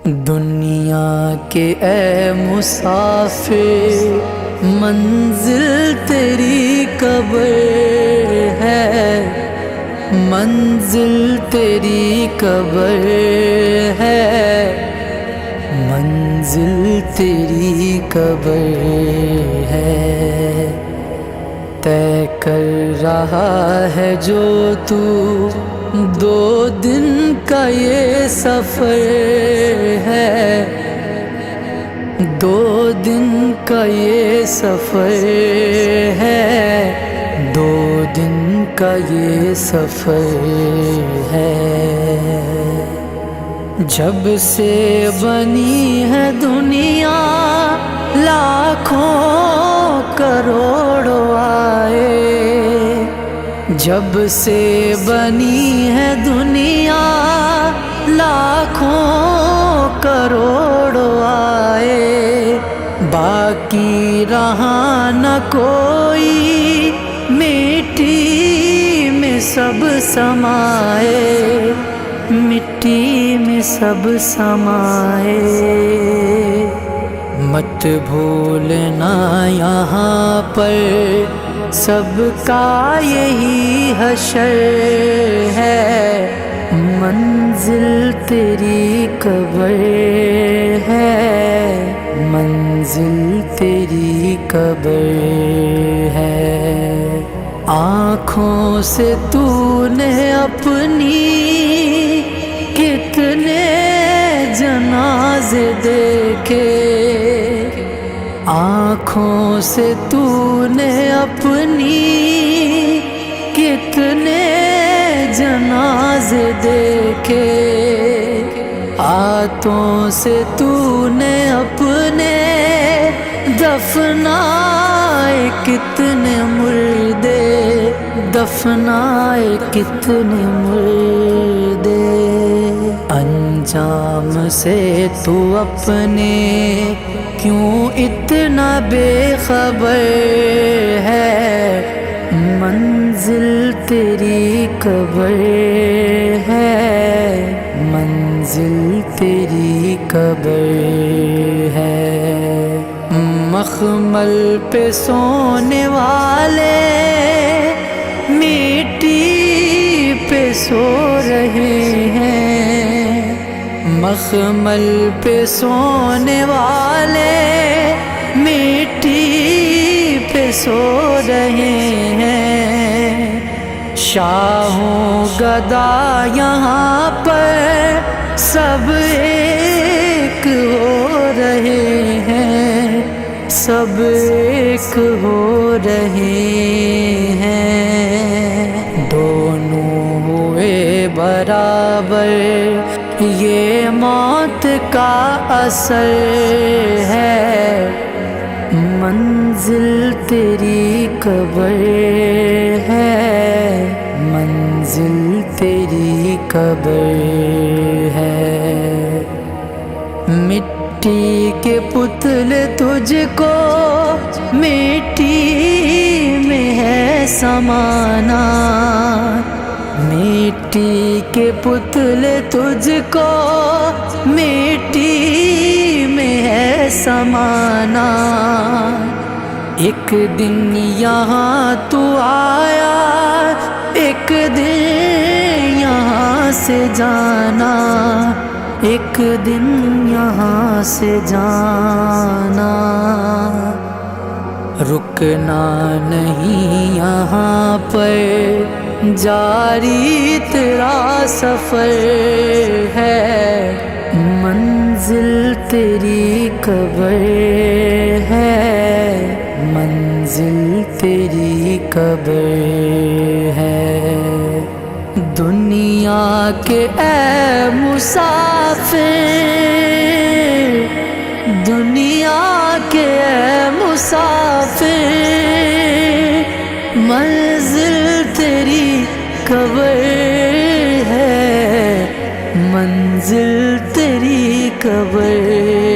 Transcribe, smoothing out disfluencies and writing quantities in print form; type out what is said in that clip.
دنیا کے اے مسافر منزل تیری قبر ہے، منزل تیری قبر ہے، منزل تیری قبر ہے۔ طے کر رہا ہے جو تو 2 دن کا یہ سفر ہے، 2 دن کا یہ سفر ہے، 2 دن کا یہ سفر ہے۔ جب سے بنی ہے دنیا لاکھوں کروڑوں آئے، جب سے بنی ہے دنیا لاکھوں کروڑوں آئے، باقی رہا نہ کوئی، مٹی میں سب سمائے، مٹی میں سب سمائے۔ مت بھولنا یہاں پر سب کا یہی حشر ہے، منزل تیری قبر ہے، منزل تیری قبر ہے۔ آنکھوں سے تو نے اپنی کتنے جنازے دیکھے، آنکھوں سے تو نے اپنی کتنے جنازے دیکھے، ہاتھوں سے تو نے اپنے دفنائے کتنے مردے، دفنائے کتنے مردے۔ انجام سے تو اپنے کیوں اتنا بے خبر ہے، منزل تیری قبر ہے، منزل تیری قبر ہے۔ مخمل پہ سونے والے مٹی پہ سو رہے ہیں، مخمل پہ سونے والے مٹی پہ سو رہے ہیں۔ شاہوں گدا یہاں پر سب ایک ہو رہے ہیں، سب ایک ہو رہے ہیں۔ دونوں ہوئے برابر، یہ موت کا اثر ہے، منزل تیری قبر ہے، منزل تیری قبر ہے۔ مٹی کے پتلے تجھ کو مٹی میں ہے سمانا، مٹی کے پتلے تجھ کو مٹی میں ہے سمانا۔ ایک دن یہاں تو آیا، ایک دن یہاں سے جانا، ایک دن یہاں سے جانا۔ رکنا نہیں یہاں پر، جاری تیرا سفر ہے، منزل تیری قبر ہے، منزل تیری قبر ہے۔ دنیا کے اے مسافر، دنیا کے اے مسافر، منزل تیری قبر ہے، منزل تیری قبر